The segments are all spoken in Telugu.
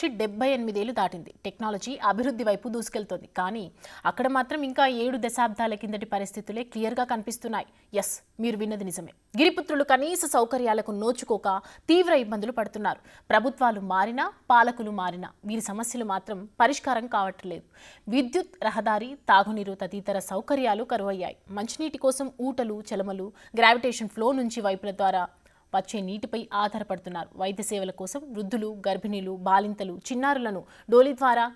78 ఏళ్లు దాటింది. టెక్నాలజీ అభివృద్ధి వైపు దూసుకెళ్తోంది. కానీ అక్కడ మాత్రం ఇంకా 7 దశాబ్దాల కిందటి పరిస్థితులే క్లియర్గా కనిపిస్తున్నాయి. ఎస్, మీరు విన్నది నిజమే. గిరిపుత్రులు కనీస సౌకర్యాలకు నోచుకోక తీవ్ర ఇబ్బందులు పడుతున్నారు. ప్రభుత్వాలు మారినా, పాలకులు మారినా వీరి సమస్యలు మాత్రం పరిష్కారం కావట్లేదు. విద్యుత్, రహదారి, తాగునీరు తదితర సౌకర్యాలు కరువయ్యాయి. మంచినీటి కోసం ఊటలు, చలమలు, గ్రావిటేషన్ ఫ్లో నుంచి వైపుల ద్వారా వచ్చే నీటిపై ఆధారపడుతున్నారు. వైద్య సేవల కోసం వృద్ధులు, గర్భిణీలు, బాలింతలు, చిన్నారులను డోలి ద్వారా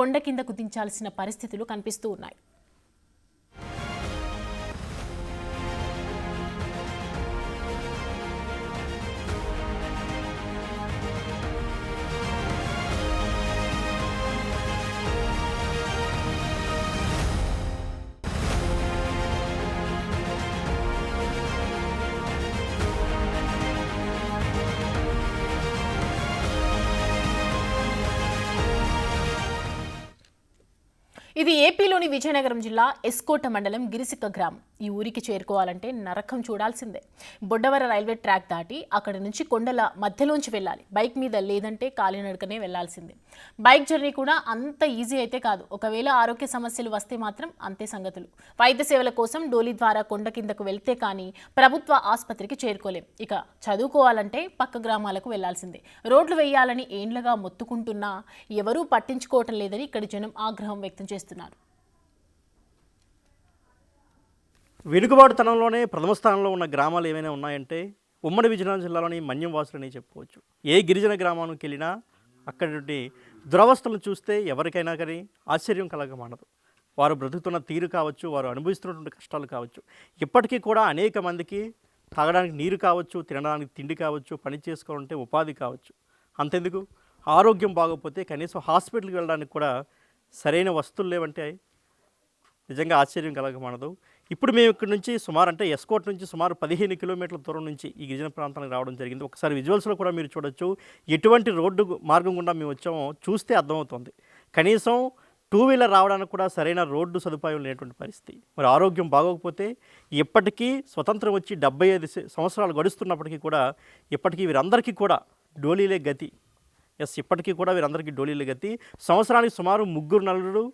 కొండ కిందకు దించాల్సిన పరిస్థితులు కనిపిస్తూ ఉన్నాయి. ఇది ఏపీలోని విజయనగరం జిల్లా ఎస్కోట మండలం గిరిసిక్క గ్రామం. ఈ ఊరికి చేరుకోవాలంటే నరకం చూడాల్సిందే. బొడ్డవర రైల్వే ట్రాక్ దాటి అక్కడి నుంచి కొండల మధ్యలోంచి వెళ్ళాలి. బైక్ మీద లేదంటే కాలినడకనే వెళ్లాల్సిందే. బైక్ జర్నీ కూడా అంత ఈజీ అయితే కాదు. ఒకవేళ ఆరోగ్య సమస్యలు వస్తే మాత్రం అంతే సంగతులు. వైద్య సేవల కోసం డోలి ద్వారా కొండ కిందకు వెళ్తే కానీ ప్రభుత్వ ఆసుపత్రికి చేరుకోలేం. ఇక చదువుకోవాలంటే పక్క గ్రామాలకు వెళ్లాల్సిందే. రోడ్లు వేయాలని ఏండ్లగా మొత్తుకుంటున్నా ఎవరూ పట్టించుకోవటం లేదని ఇక్కడి జనం ఆగ్రహం వ్యక్తం చేస్తున్నారు. వెనుకబాటుతనంలోనే ప్రథమ స్థానంలో ఉన్న గ్రామాలు ఏమైనా ఉన్నాయంటే ఉమ్మడి విజయనగరం జిల్లాలోని మన్యం వాసులని చెప్పుకోవచ్చు. ఏ గిరిజన గ్రామానికి వెళ్ళినా అక్కడి నుండి దురవస్థలను చూస్తే ఎవరికైనా కానీ ఆశ్చర్యం కలగమానదు. వారు బ్రతుకుతున్న తీరు కావచ్చు, వారు అనుభవిస్తున్నటువంటి కష్టాలు కావచ్చు, ఇప్పటికీ కూడా అనేక మందికి తాగడానికి నీరు కావచ్చు, తినడానికి తిండి కావచ్చు, పని చేసుకోవాలంటే ఉపాధి కావచ్చు. అంతెందుకు ఆరోగ్యం బాగోకపోతే కనీసం హాస్పిటల్కి వెళ్ళడానికి కూడా సరైన వస్తువులు లేవంటే నిజంగా ఆశ్చర్యం కలగమానదు. ఇప్పుడు మేము ఇక్కడ నుంచి సుమారు అంటే ఎస్కోట్ నుంచి సుమారు 15 కిలోమీటర్ల దూరం నుంచి ఈ గిరిజన ప్రాంతానికి రావడం జరిగింది. ఒకసారి విజువల్స్లో కూడా మీరు చూడొచ్చు ఎటువంటి రోడ్డు మార్గం గుండా మేము వచ్చామో చూస్తే అర్థమవుతుంది. కనీసం 2 వీలర్ రావడానికి కూడా సరైన రోడ్డు సదుపాయం లేనటువంటి పరిస్థితి. మరి ఆరోగ్యం బాగోకపోతే ఇప్పటికీ స్వతంత్రం వచ్చి 75 సంవత్సరాలు గడుస్తున్నప్పటికీ కూడా ఇప్పటికీ వీరందరికీ కూడా డోలీలే గతి. ఎస్, ఇప్పటికీ కూడా వీరందరికీ డోలీలే గతి. సంవత్సరానికి సుమారు 3-4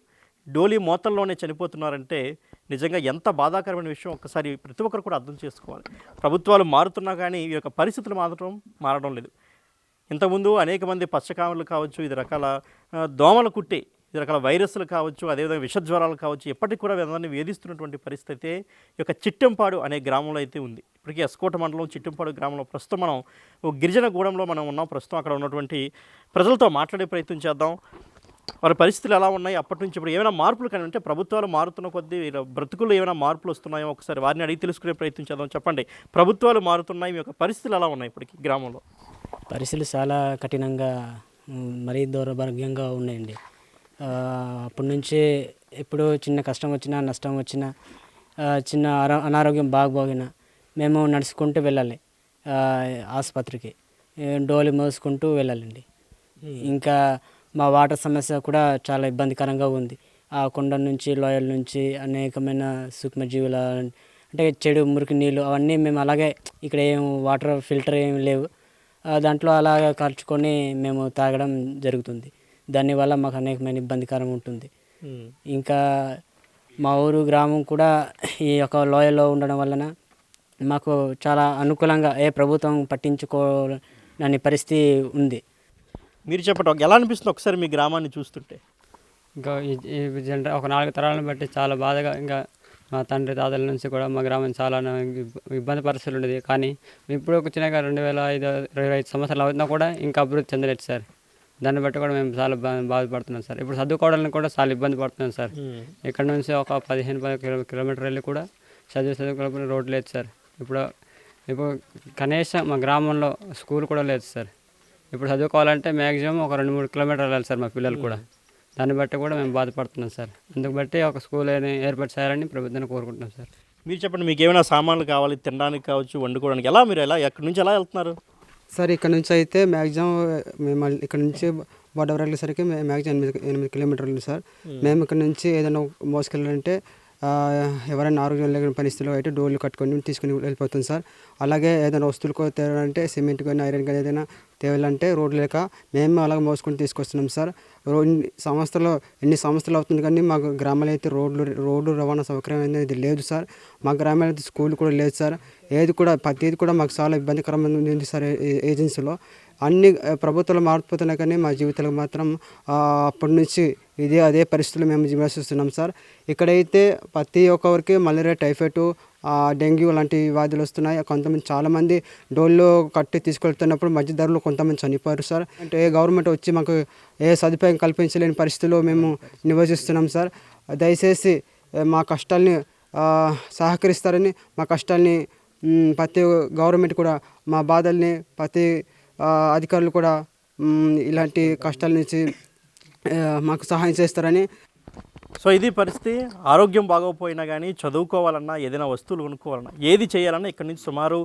డోలీ మోతల్లోనే చనిపోతున్నారంటే నిజంగా ఎంత బాధాకరమైన విషయం ఒక్కసారి ప్రతి ఒక్కరు కూడా అర్థం చేసుకోవాలి. ప్రభుత్వాలు మారుతున్నా కానీ ఈ యొక్క పరిస్థితులు మాత్రం మారడం లేదు. ఇంతకుముందు అనేక మంది పచ్చకామలు కావచ్చు, ఇది రకాల దోమలు కుట్టి, ఇది రకాల వైరస్లు కావచ్చు, అదేవిధంగా విషజ్వరాలు కావచ్చు, ఎప్పటికి కూడా వీరందరినీ వేధిస్తున్నటువంటి పరిస్థితి ఈ యొక్క చిట్టెంపాడు అనే గ్రామంలో అయితే ఉంది. ఇప్పటికీ ఎస్కోట మండలం చిట్టెంపాడు గ్రామంలో ప్రస్తుతం మనం గిరిజన గూడెంలో మనం ఉన్నాం. ప్రస్తుతం అక్కడ ఉన్నటువంటి ప్రజలతో మాట్లాడే ప్రయత్నం చేద్దాం. వారి పరిస్థితులు ఎలా ఉన్నాయి, అప్పటి నుంచి ఇప్పుడు ఏమైనా మార్పులు కానీ అంటే ప్రభుత్వాలు మారుతున్న కొద్దీ బ్రతుకుల్లో ఏమైనా మార్పులు వస్తున్నాయో ఒకసారి వారిని అడిగి తెలుసుకునే ప్రయత్నం చేద్దాం. చెప్పండి, ప్రభుత్వాలు మారుతున్నాయి, మీ యొక్క పరిస్థితులు ఎలా ఉన్నాయి ఇప్పటికి గ్రామంలో? పరిస్థితులు చాలా కఠినంగా, మరీ దౌర్భాగ్యంగా ఉన్నాయండి. అప్పటి నుంచి ఎప్పుడు చిన్న కష్టం వచ్చినా, నష్టం వచ్చినా, చిన్న అనారోగ్యం బాగోగినా మేము నడుచుకుంటూ వెళ్ళాలి ఆసుపత్రికి, డోలి మోసుకుంటూ వెళ్ళాలండి. ఇంకా మా వాటర్ సమస్య కూడా చాలా ఇబ్బందికరంగా ఉంది. ఆ కొండ నుంచి, లోయల నుంచి అనేకమైన సూక్ష్మజీవుల అంటే చెడు మురికి నీళ్ళు అవన్నీ మేము అలాగే ఇక్కడ ఏం వాటర్ ఫిల్టర్ ఏమి లేవు, దాంట్లో అలాగే కలుచుకొని మేము తాగడం జరుగుతుంది. దానివల్ల మాకు అనేకమైన ఇబ్బందికరం ఉంటుంది. ఇంకా మా ఊరు గ్రామం కూడా ఈ యొక్క లోయలో ఉండడం వలన మాకు చాలా అనుకూలంగా ఏ ప్రభుత్వం పట్టించుకోని పరిస్థితి ఉంది. మీరు చెప్పండి, ఎలా అనిపిస్తుంది ఒకసారి మీ గ్రామాన్ని చూస్తుంటే? ఇంకా ఈ ఒక 4 తరాలను బట్టి చాలా బాధగా, ఇంకా మా తండ్రి తాతల నుంచి కూడా మా గ్రామం చాలా ఇబ్బంది పరిస్థితులు ఉండేది. కానీ ఇప్పుడు వచ్చినాక 2025 సంవత్సరాలు అవుతున్నా కూడా ఇంకా అభివృద్ధి చెందలేదు సార్. దాన్ని బట్టి కూడా మేము చాలా బాధపడుతున్నాం సార్. ఇప్పుడు చదువుకోవడానికి కూడా చాలా ఇబ్బంది పడుతున్నాం సార్. ఇక్కడ నుంచి ఒక 15 కిలోమీటర్ వెళ్ళి కూడా చదువుకోవడానికి రోడ్డు లేదు సార్. ఇప్పుడు కనీసం మా గ్రామంలో స్కూల్ కూడా లేదు సార్. ఇప్పుడు చదువుకోవాలంటే మ్యాక్సిమం ఒక 2-3 కిలోమీటర్లు వెళ్ళాలి సార్ మా పిల్లలు కూడా. దాన్ని బట్టి కూడా మేము బాధపడుతున్నాం సార్. అందుకు బట్టి ఒక స్కూల్ ఏర్పాటు చేయాలని ప్రభుత్వాన్ని కోరుకుంటున్నాం సార్. మీరు చెప్పండి, మీకు ఏమైనా సామాన్లు కావాలి, తినడానికి కావచ్చు, వండుకోవడానికి, ఎలా మీరు ఎక్కడి నుంచి ఎలా వెళ్తున్నారు సార్? ఇక్కడ నుంచి అయితే మ్యాక్సిమం మేము ఇక్కడ నుంచి బొడ్డవర వెళ్ళేసరికి మ్యాక్సిమం 8 కిలోమీటర్లు సార్. మేము ఇక్కడ నుంచి ఏదైనా మోసుకెళ్ళాలంటే ఎవరైనా ఆరోగ్యం లేని పరిస్థితిలో అయితే డోర్లు కట్టుకొని తీసుకుని వెళ్ళిపోతుంది సార్. అలాగే ఏదైనా వస్తువులు తేవాలంటే సిమెంట్ కానీ ఐరన్ కానీ ఏదైనా తేవాలంటే రోడ్లు లేక మేము అలాగే మోసుకొని తీసుకొస్తున్నాం సార్. ఎన్ని సంవత్సరాలు అవుతుంది కానీ మాకు గ్రామాలు అయితే రోడ్డు రవాణా సౌకర్యం అనేది లేదు సార్. మా గ్రామాలు అయితే స్కూల్ కూడా లేదు సార్. ప్రతిది కూడా మాకు చాలా ఇబ్బందికరంగా ఉంది సార్. ఏజెన్సీలో అన్ని ప్రభుత్వాలు మారిపోతున్నాయి కానీ మా జీవితాలకు మాత్రం అప్పటి నుంచి అదే పరిస్థితులు మేము నివసిస్తున్నాం సార్. ఇక్కడైతే ప్రతి ఒక్కరికి మలేరియా, టైఫాయిడ్, డెంగ్యూ లాంటి వ్యాధులు వస్తున్నాయి. కొంతమంది చాలామంది డోళ్ళు కట్టి తీసుకెళ్తున్నప్పుడు మధ్య ధరలు కొంతమంది చనిపోయారు సార్. అంటే గవర్నమెంట్ వచ్చి మాకు ఏ సదుపాయం కల్పించలేని పరిస్థితిలో మేము నివసిస్తున్నాం సార్. దయచేసి మా కష్టాల్ని సహకరిస్తారని, మా కష్టాల్ని ప్రతి గవర్నమెంట్ కూడా మా బాధల్ని ప్రతి అధికారులు కూడా ఇలాంటి కష్టాల నుంచి మాకు సహాయం చేస్తారని. సో ఇది పరిస్థితి. ఆరోగ్యం బాగోకపోయినా కానీ చదువుకోవాలన్నా, ఏదైనా వస్తువులు కొనుక్కోవాలన్నా, ఏది చేయాలన్నా ఇక్కడ నుంచి సుమారు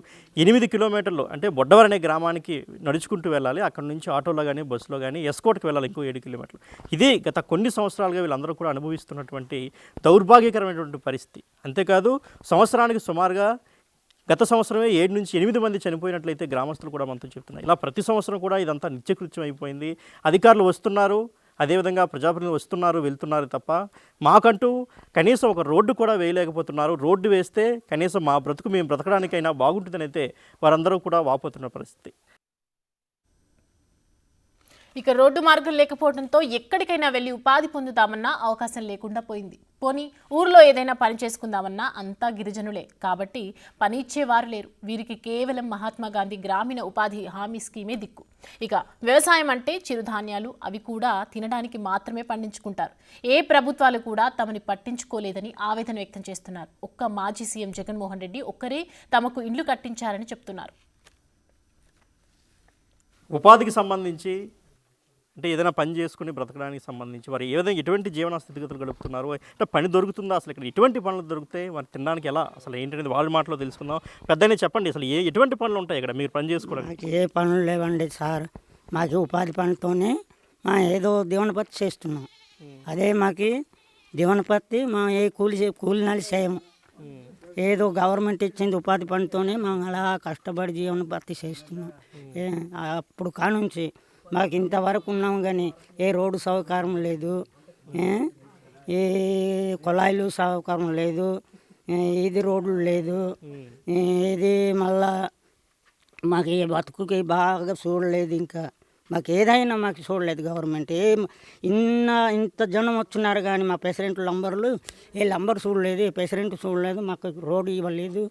8 కిలోమీటర్లు అంటే బొడ్డవర్ అనే గ్రామానికి నడుచుకుంటూ వెళ్ళాలి. అక్కడ నుంచి ఆటోలో కానీ బస్సులో కానీ ఎస్కోట్కి వెళ్ళాలి ఇంకో 7 కిలోమీటర్లు. ఇది గత కొన్ని సంవత్సరాలుగా వీళ్ళందరూ కూడా అనుభవిస్తున్నటువంటి దౌర్భాగ్యకరమైనటువంటి పరిస్థితి. అంతేకాదు సంవత్సరానికి సుమారుగా గత సంవత్సరమే 7 నుంచి 8 మంది చనిపోయినట్లయితే గ్రామస్తులు కూడా మనతో చెప్తున్నారు. ఇలా ప్రతి సంవత్సరం కూడా ఇదంతా నిత్యకృత్యం అయిపోయింది. అధికారులు వస్తున్నారు, అదేవిధంగా ప్రజాప్రతినిధులు వస్తున్నారు, వెళ్తున్నారు తప్ప మాకంటూ కనీసం ఒక రోడ్డు కూడా వేయలేకపోతున్నారు. రోడ్డు వేస్తే కనీసం మా బ్రతుకు మేము బ్రతకడానికైనా బాగుంటుందని అయితే వారందరూ కూడా వాపోతున్న పరిస్థితి. ఇక రోడ్డు మార్గం లేకపోవడంతో ఎక్కడికైనా వెళ్ళి ఉపాధి పొందుతామన్నా అవకాశం లేకుండా పోయింది. పోనీ ఊర్లో ఏదైనా పని చేసుకుందామన్నా అంతా గిరిజనులే కాబట్టి పని ఇచ్చేవారు లేరు. వీరికి కేవలం మహాత్మా గాంధీ గ్రామీణ ఉపాధి హామీ స్కీమే దిక్కు. ఇక వ్యవసాయం అంటే చిరుధాన్యాలు, అవి కూడా తినడానికి మాత్రమే పండించుకుంటారు. ఏ ప్రభుత్వాలు కూడా తమని పట్టించుకోలేదని ఆవేదన వ్యక్తం చేస్తున్నారు. ఒక్క మాజీ సీఎం జగన్మోహన్ రెడ్డి ఒక్కరే తమకు ఇండ్లు కట్టించారని చెప్తున్నారు. ఉపాధికి సంబంధించి అంటే ఏదైనా పని చేసుకుని బ్రతకడానికి సంబంధించి వారు ఏ విధంగా ఎటువంటి జీవన స్థితిగతులు గడుపుతున్నారు, అంటే పని దొరుకుతుందా, అసలు ఇక్కడ ఎటువంటి పనులు దొరుకుతాయి, వారు తినడానికి ఎలా, అసలు ఏంటనేది వాళ్ళ మాటలో తెలుసుకుందాం. పెద్దనే చెప్పండి, అసలు ఎటువంటి పనులు ఉంటాయి ఇక్కడ మీరు పని చేసుకోవడానికి? ఏ పనులు లేవండి సార్. మాకు ఉపాధి పనితోనే మా ఏదో దీవనపత్తి చేస్తున్నాం. అదే మాకు దీవనపత్తి మా ఏ కూలి నాలి చేయము. ఏదో గవర్నమెంట్ ఇచ్చింది ఉపాధి పనితోనే మేము అలా కష్టపడి జీవనపత్తి చేస్తున్నాం. అప్పుడు కానుంచి మాకు ఇంతవరకు ఉన్నాం కానీ ఏ రోడ్డు సౌకర్యం లేదు, ఏ కుళాయిలు సౌకర్యం లేదు, ఇది రోడ్లు లేదు, ఇది మళ్ళా మాకు ఈ బతుకుకి బాగా చూడలేదు. ఇంకా మాకు ఏదైనా మాకు చూడలేదు గవర్నమెంట్. ఇంత జనం వచ్చినారు కానీ మా ప్రెసిడెంట్ నంబర్లు ఏ నంబర్ చూడలేదు, ఏ ప్రెసిడెంట్ చూడలేదు, మాకు రోడ్డు ఇవ్వలేదు,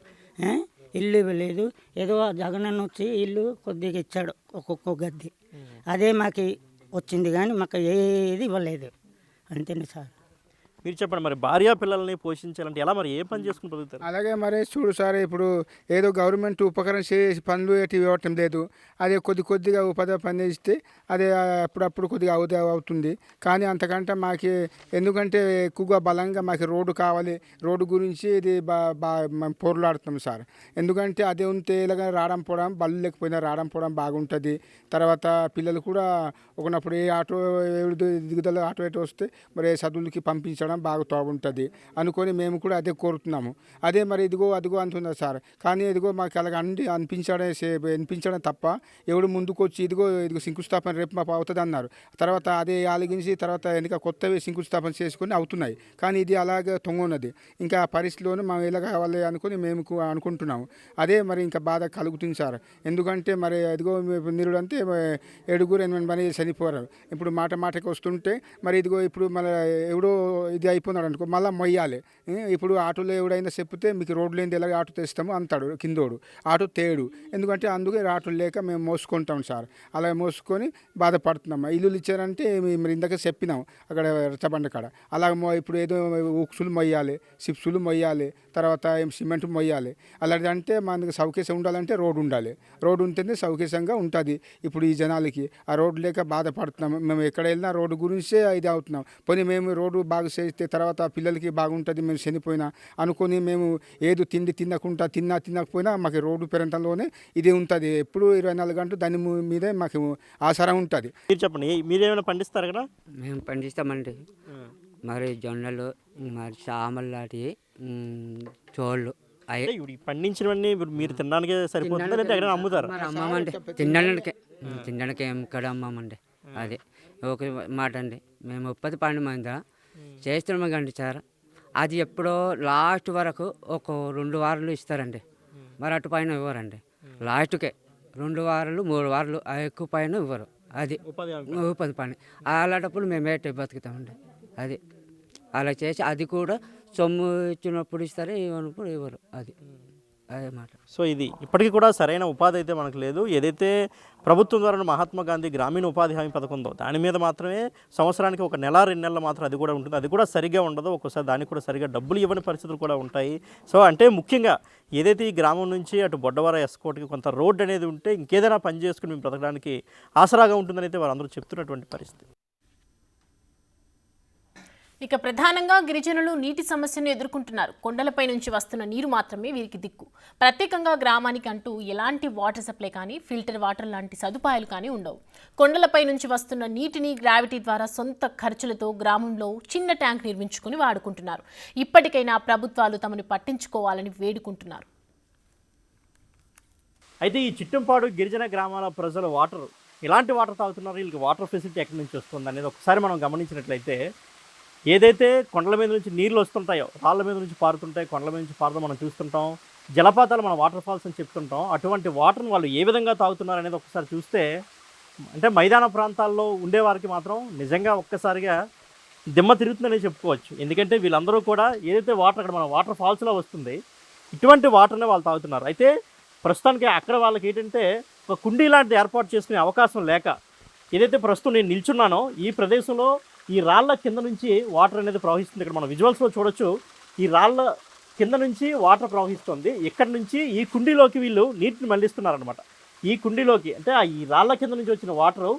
ఇల్లు ఇవ్వలేదు. ఏదో జగనన్న వచ్చి ఇల్లు కొద్దిగా ఇచ్చాడు, ఒక్కొక్క గద్దె, అదే మాకు వచ్చింది కానీ మాకు ఏది ఇవ్వలేదు. అంతేండి సార్. మీరు చెప్పండి, మరి భార్య పిల్లల్ని పోషించాలంటే ఎలా, మరి ఏ పని చేసుకుని బతుకుతారు? అలాగే మరి చూడు సార్, ఇప్పుడు ఏదో గవర్నమెంట్ ఉపకరణ చేసి పనులు ఎటు ఇవ్వటం లేదు. అదే కొద్దిగా ఉపాధి పని చేస్తే అదే అప్పుడప్పుడు కొద్దిగా అవుతుంది. కానీ అంతకంటే మాకు ఎందుకంటే ఎక్కువగా బలంగా మాకు రోడ్డు కావాలి. రోడ్డు గురించి ఇది పోరులాడుతున్నాం సార్. ఎందుకంటే అదే ఉంటే ఇలాగ రావడం పోవడం, బళ్ళు లేకపోయినా రావడం పోవడం బాగుంటుంది. తర్వాత పిల్లలు కూడా ఒకనప్పుడు ఏ ఆటో దిగుదల ఆటో ఎటు వస్తే మరి చదువులకి పంపించడం బాగా బాగుంటుంది అనుకొని మేము కూడా అదే కోరుతున్నాము. అదే మరి ఇదిగో అదిగో అంటున్నారు సార్. కానీ ఇదిగో మాకు అలాగ అనిపించడం తప్ప ఎవడు ముందుకు వచ్చి ఇదిగో శంకుస్థాపన రేపు మాకు అవుతుంది అన్నారు. తర్వాత అదే ఆలోచించి తర్వాత వెనుక కొత్తవి శంకుస్థాపన చేసుకొని అవుతున్నాయి. కానీ ఇది అలాగే తొంగున్నది. ఇంకా పరిస్థితిలోనూ మేము ఇలా కావాలి అనుకుని మేము అనుకుంటున్నాము. అదే మరి ఇంకా బాధ కలుగుతుంది సార్. ఎందుకంటే మరి ఇదిగో నిరుడు అంటే 7-8 మంది చనిపోయారు. ఇప్పుడు మాటకి వస్తుంటే మరి ఇదిగో ఇప్పుడు మళ్ళీ ఎవడో ఇది అయిపోయినాడు అనుకో, మళ్ళీ మొయ్యాలి. ఇప్పుడు ఆటోలో ఎవడైనా చెప్తే మీకు రోడ్లు లేని ఎలాగ ఆటో తెస్తాము అంటాడు కిందోడు, ఆటో తేడు. ఎందుకంటే అందుకే ఆటోలు లేక మేము మోసుకుంటాం సార్. అలా మోసుకొని బాధపడుతున్నాం. ఇల్లులు ఇచ్చారంటే మరి ఇందాక చెప్పినాం అక్కడ రచ్చబండ కాడ. అలాగ ఇప్పుడు ఏదో ఉక్సులు మొయ్యాలి, సిప్సులు మొయ్యాలి, తర్వాత సిమెంట్ మొయ్యాలి. అలాంటి అంటే మనకి సౌకర్యం ఉండాలంటే రోడ్డు ఉండాలి. రోడ్డు ఉంటేనే సౌకర్యంగా ఉంటుంది. ఇప్పుడు ఈ జనాలకి ఆ రోడ్డు లేక బాధపడుతున్నాం. మేము ఎక్కడ వెళ్ళినా రోడ్డు గురించే ఇది అవుతున్నాం. పోనీ మేము రోడ్డు బాగా చేస్తే తర్వాత పిల్లలకి బాగుంటుంది, మేము చనిపోయినా అనుకొని మేము ఏదో తిండి తినకపోయినా మాకు రోడ్డు ప్రాంతంలోనే ఇది ఉంటుంది. ఎప్పుడు 24 గంటలు దాని మీదే మాకు ఆసరా ఉంటుంది. మీరు చెప్పండి, మీరేమైనా పండిస్తారు కదా? మేము పండిస్తామండి. మరి జొన్నలు మరి సామలు లాంటివి చోళ్ళు అవి అంటే ఇప్పుడు ఈ పండించినవన్నీ ఇప్పుడు మీరు తినడానికే సరిపోతుందా లేదా ఎక్కడ అమ్ముతారు? మరి అమ్మమండి తినడానికి ఏం ఇక్కడ అమ్మమండి. అది ఒక మాట అండి, మేము 12 మంది చేస్తున్నాము కండి సార్. అది ఎప్పుడో లాస్ట్ వరకు ఒక 2 వారాలు ఇస్తారండి, మరి అటు పైన ఇవ్వరండి. లాస్ట్కే 2 వారాలు 3 వారాలు ఎక్కువ పైన ఇవ్వరు. అది ఉపాధి పని అలాంటప్పుడు మేము ఏంటి బతుకుతామండి. అది అలా చేసి అది కూడా సొమ్ము ఇచ్చినప్పుడు ఇస్తారు, ఇవ్వనప్పుడు ఇవ్వరు. అది అదే మాట. సో ఇది ఇప్పటికీ కూడా సరైన ఉపాధి అయితే మనకు లేదు. ఏదైతే ప్రభుత్వం ద్వారా మహాత్మా గాంధీ గ్రామీణ ఉపాధి హామీ పథకం ఉందో దాని మీద మాత్రమే సంవత్సరానికి ఒక నెల 2 నెలలు మాత్రం అది కూడా ఉంటుంది. అది కూడా సరిగ్గా ఉండదు. ఒక్కోసారి దానికి కూడా సరిగ్గా డబ్బులు ఇవ్వని పరిస్థితులు కూడా ఉంటాయి. సో అంటే ముఖ్యంగా ఏదైతే ఈ గ్రామం నుంచి అటు బొడ్డవర ఎస్కోట్కి కొంత రోడ్డు అనేది ఉంటే ఇంకేదైనా పని చేసుకుని మేము బ్రతకడానికి ఆసరాగా ఉంటుందని అయితే వారందరూ చెప్తున్నటువంటి పరిస్థితి. ఇక ప్రధానంగా గిరిజనులు నీటి సమస్యను ఎదుర్కొంటున్నారు. కొండలపై నుంచి వస్తున్న నీరు మాత్రమే వీరికి దిక్కు. ప్రత్యేకంగా గ్రామానికి అంటూ ఎలాంటి వాటర్ సప్లై కానీ ఫిల్టర్ వాటర్ లాంటి సదుపాయాలు కానీ ఉండవు. కొండలపై నుంచి వస్తున్న నీటిని గ్రావిటీ ద్వారా సొంత ఖర్చులతో గ్రామంలో చిన్న ట్యాంక్ నిర్మించుకుని వాడుకుంటున్నారు. ఇప్పటికైనా ప్రభుత్వాలు తమను పట్టించుకోవాలని వేడుకుంటున్నారు. అయితే ఈ చిట్టంపాడు గిరిజన గ్రామాల ప్రజలు ఎలాంటి వాటర్ తాగుతున్నారు, వీళ్ళకి వాటర్ ఫెసిలిటీ ఎక్కడి నుంచి వస్తుంది అనేది ఒకసారి మనం గమనించినట్లయితే, ఏదైతే కొండల మీద నుంచి నీళ్ళు వస్తుంటాయో, రాళ్ళ మీద నుంచి పారుతుంటాయి, కొండల మీద నుంచి పారుతూ మనం చూస్తుంటాం, జలపాతాలు మన వాటర్ ఫాల్స్ అని చెప్తుంటాం. అటువంటి వాటర్ని వాళ్ళు ఏ విధంగా తాగుతున్నారు అనేది ఒకసారి చూస్తే, అంటే మైదాన ప్రాంతాల్లో ఉండేవారికి మాత్రం నిజంగా ఒక్కసారిగా దిమ్మ తిరుగుతుందనే చెప్పుకోవచ్చు. ఎందుకంటే వీళ్ళందరూ కూడా ఏదైతే వాటర్ అక్కడ మన వాటర్ ఫాల్స్లో వస్తుంది, ఇటువంటి వాటర్నే వాళ్ళు తాగుతున్నారు. అయితే ప్రస్తుతానికి అక్కడ వాళ్ళకి ఏంటంటే ఒక కుండీ లాంటిది ఏర్పాటు చేసుకునే అవకాశం లేక, ఏదైతే ప్రస్తుతం నేను నిల్చున్నానో ఈ ప్రదేశంలో ఈ రాళ్ళ కింద నుంచి వాటర్ అనేది ప్రవహిస్తుంది. ఇక్కడ మనం విజువల్స్లో చూడొచ్చు, ఈ రాళ్ళ కింద నుంచి వాటర్ ప్రవహిస్తుంది. ఇక్కడ నుంచి ఈ కుండీలోకి వీళ్ళు నీటిని మళ్లిస్తున్నారనమాట. ఈ కుండీలోకి అంటే ఈ రాళ్ళ కింద నుంచి వచ్చిన వాటరు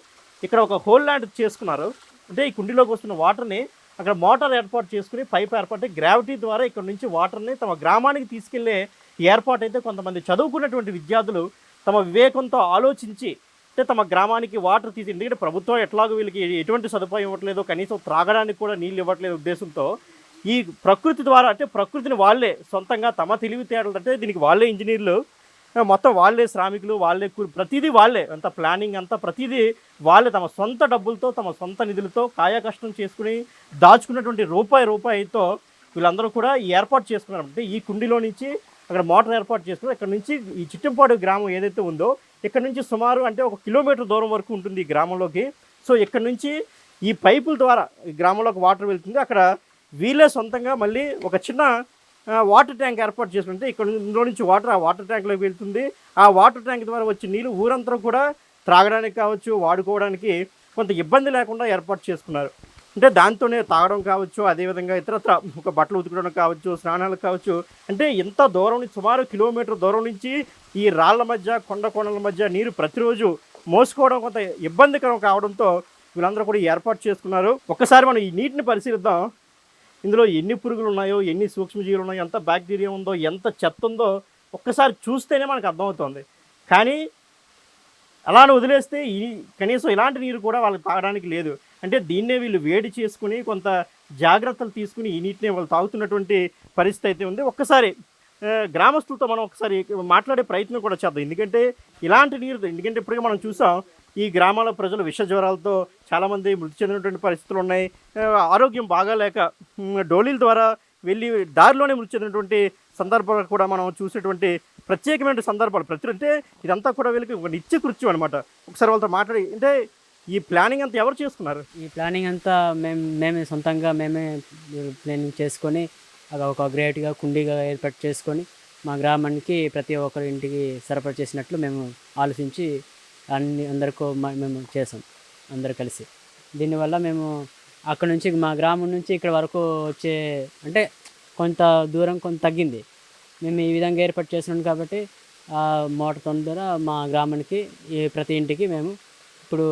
ఇక్కడ ఒక హోల్ లాంటిది చేసుకున్నారు. అంటే ఈ కుండీలోకి వస్తున్న వాటర్ని అక్కడ మోటార్ ఏర్పాటు చేసుకుని పైప్ ఏర్పాటు గ్రావిటీ ద్వారా ఇక్కడ నుంచి వాటర్ని తమ గ్రామానికి తీసుకెళ్లే ఏర్పాటు అయితే కొంతమంది చదువుకున్నటువంటి విద్యార్థులు తమ వివేకంతో ఆలోచించి తమ గ్రామానికి వాటర్ తీసి, ఎందుకంటే ప్రభుత్వం ఎట్లాగో వీళ్ళకి ఎటువంటి సదుపాయం ఇవ్వట్లేదు, కనీసం త్రాగడానికి కూడా నీళ్ళు ఇవ్వట్లేదు ఉద్దేశంతో ఈ ప్రకృతి ద్వారా, అంటే ప్రకృతిని వాళ్ళే సొంతంగా తమ తెలివితేటలు, అంటే దీనికి వాళ్ళే ఇంజనీర్లు, మొత్తం వాళ్ళే శ్రామికులు, వాళ్ళే ప్రతిదీ వాళ్ళే, అంత ప్లానింగ్ అంతా ప్రతిదీ వాళ్ళే తమ సొంత డబ్బులతో తమ సొంత నిధులతో కాయకష్టం చేసుకుని దాచుకున్నటువంటి రూపాయితో వీళ్ళందరూ కూడా ఏర్పాటు చేసుకున్నారు. అంటే ఈ కుండీలో నుంచి అక్కడ మోటార్ ఏర్పాటు చేసుకుని ఇక్కడ నుంచి ఈ చిట్టంపాడు గ్రామం ఏదైతే ఉందో ఇక్కడ నుంచి సుమారు అంటే 1 కిలోమీటర్ దూరం వరకు ఉంటుంది ఈ గ్రామంలోకి. సో ఇక్కడ నుంచి ఈ పైపుల ద్వారా ఈ గ్రామంలోకి వాటర్ వెళ్తుంది. అక్కడ వీళ్ళే సొంతంగా మళ్ళీ ఒక చిన్న వాటర్ ట్యాంక్ ఏర్పాటు చేసుకుంటే ఇక్కడ నుంచి వాటర్ ఆ వాటర్ ట్యాంక్లోకి వెళ్తుంది. ఆ వాటర్ ట్యాంక్ ద్వారా వచ్చే నీళ్ళు ఊరంతా కూడా త్రాగడానికి కావచ్చు, వాడుకోవడానికి కొంత ఇబ్బంది లేకుండా ఏర్పాటు చేసుకున్నారు. అంటే దాంతోనే తాగడం కావచ్చు, అదేవిధంగా ఇతరత్ర ఒక బట్టలు ఉతుకడం కావచ్చు, స్నానాలకు కావచ్చు. అంటే ఎంత దూరం నుంచి, సుమారు కిలోమీటర్ దూరం నుంచి ఈ రాళ్ల మధ్య కొండల మధ్య నీరు ప్రతిరోజు మోసుకోవడం కొంత ఇబ్బందికరం కావడంతో వీళ్ళందరూ కూడా ఏర్పాటు చేసుకున్నారు. ఒక్కసారి మనం ఈ నీటిని పరిశీలిద్దాం. ఇందులో ఎన్ని పురుగులు ఉన్నాయో, ఎన్ని సూక్ష్మజీవులు ఉన్నాయో, ఎంత బ్యాక్టీరియా ఉందో, ఎంత చెత్త ఉందో ఒక్కసారి చూస్తేనే మనకు అర్థమవుతుంది. కానీ అలానే వదిలేస్తే కనీసం ఇలాంటి నీరు కూడా వాళ్ళకి తాగడానికి లేదు. అంటే దీన్నే వీళ్ళు వేడి చేసుకుని కొంత జాగ్రత్తలు తీసుకుని ఈ నీటిని వాళ్ళు తాగుతున్నటువంటి పరిస్థితి అయితే ఉంది. ఒక్కసారి గ్రామస్తులతో మనం ఒకసారి మాట్లాడే ప్రయత్నం కూడా చేద్దాం. ఎందుకంటే ఇలాంటి నీరు, ఎందుకంటే ఇప్పటికే మనం చూసాం ఈ గ్రామాల ప్రజలు విష జ్వరాలతో చాలామంది మృతి చెందినటువంటి పరిస్థితులు ఉన్నాయి. ఆరోగ్యం బాగాలేక డోలీల ద్వారా వెళ్ళి దారిలోనే మృతి చెందినటువంటి సందర్భాలు కూడా మనం చూసేటువంటి ప్రత్యేకమైన సందర్భాలు. అంటే ఇదంతా కూడా వీళ్ళకి ఒక నిత్య కృత్యం అనమాట. ఒకసారి వాళ్ళతో మాట్లాడి, అంటే ఈ ప్లానింగ్ అంతా ఎవరు చేసుకున్నారు? ఈ ప్లానింగ్ అంతా మేమే సొంతంగా ప్లానింగ్ చేసుకొని ఒక గ్రేట్గా కుండీగా ఏర్పాటు చేసుకొని మా గ్రామానికి ప్రతి ఒక్కరి ఇంటికి సరఫరా చేసినట్లు మేము ఆలోచించి అందరికీ మేము చేసాం అందరు కలిసి. దీనివల్ల మేము అక్కడ నుంచి మా గ్రామం నుంచి ఇక్కడ వరకు వచ్చే అంటే కొంత దూరం కొంత తగ్గింది. మేము ఈ విధంగా ఏర్పాటు చేసినాం కాబట్టి మోటార్ ద్వారా మా గ్రామానికి ప్రతి ఇంటికి మేము ఇప్పుడు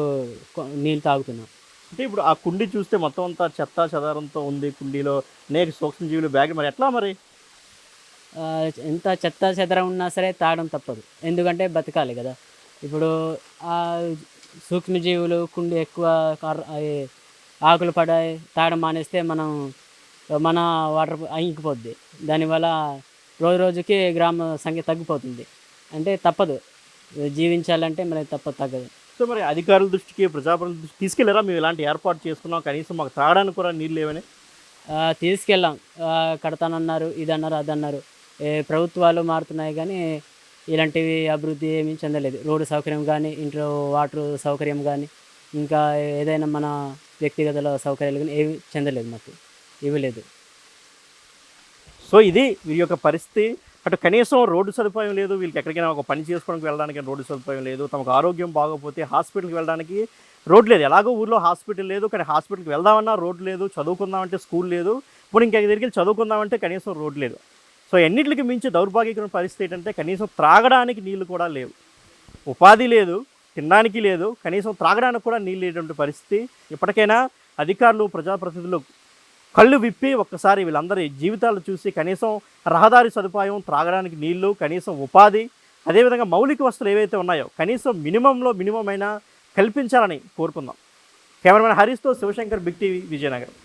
నీళ్ళు తాగుతున్నాం. అంటే ఇప్పుడు ఆ కుండీ చూస్తే మొత్తం అంతా చెత్త చెదారంతో ఉంది. కుండీలో అనేక సూక్ష్మజీవులు బ్యాగ్, మరి ఎట్లా మరి? ఎంత చెత్త చెదరం ఉన్నా సరే తాగడం తప్పదు, ఎందుకంటే బతకాలి కదా. ఇప్పుడు ఆ సూక్ష్మజీవులు కుండీ ఎక్కువ ఆకులు పడాయి తాగడం మానేస్తే మన వాటర్ ఇంకిపోద్ది. దానివల్ల రోజు రోజుకి గ్రామ సంఖ్య తగ్గిపోతుంది. అంటే తప్పదు, జీవించాలంటే మరి తగ్గదు. సో మరి అధికారుల దృష్టికి ప్రజాప్రతినిధుల దృష్టికి తీసుకెళ్లారా? మేము ఇలాంటి ఏర్పాటు చేసుకున్నాం, కనీసం మాకు తాగడానికి కూడా నీళ్ళు లేవని. తీసుకెళ్ళాం. కడతానన్నారు, ఇదన్నారు, అదన్నారు. ప్రభుత్వాలు మారుతున్నాయి కానీ ఇలాంటివి అభివృద్ధి ఏమీ చెందలేదు. రోడ్డు సౌకర్యం కానీ, ఇంట్లో వాటర్ సౌకర్యం కానీ, ఇంకా ఏదైనా మన వ్యక్తిగత సౌకర్యాలు కానీ ఏవి చెందలేదు, మాకు ఇవ్వలేదు. సో ఇది వీరి యొక్క పరిస్థితి. అటు కనీసం రోడ్డు సదుపాయం లేదు, వీళ్ళకి ఎక్కడికైనా ఒక పని చేసుకోవడానికి వెళ్ళడానికి రోడ్డు సదుపాయం లేదు, తమకు ఆరోగ్యం బాగోపోతే హాస్పిటల్కి వెళ్ళడానికి రోడ్డు లేదు. ఎలాగో ఊర్లో హాస్పిటల్ లేదు, కానీ హాస్పిటల్కి వెళ్దామన్నా రోడ్డు లేదు, చదువుకుందామంటే స్కూల్ లేదు, ఇప్పుడు ఇంకా దగ్గరికి చదువుకుందామంటే కనీసం రోడ్డు లేదు. సో ఎన్నిటికి మించి దౌర్భాగ్యకరమైన పరిస్థితి ఏంటంటే కనీసం త్రాగడానికి నీళ్లు కూడా లేవు, ఉపాధి లేదు, తినడానికి లేదు, కనీసం త్రాగడానికి కూడా నీళ్ళు లేనటువంటి పరిస్థితి. ఇప్పటికైనా అధికారులు ప్రజాప్రతినిధులు కళ్ళు విప్పి ఒక్కసారి వీళ్ళందరి జీవితాలు చూసి కనీసం రహదారి సదుపాయం, త్రాగడానికి నీళ్లు, కనీసం ఉపాధి, అదేవిధంగా మౌలిక వసతులు ఏవైతే ఉన్నాయో కనీసం మినిమం అయినా కల్పించాలని కోరుకుందాం. కెమెరామెన్ హరీష్తో శివశంకర్, బిగ్ టీవీ, విజయనగరం.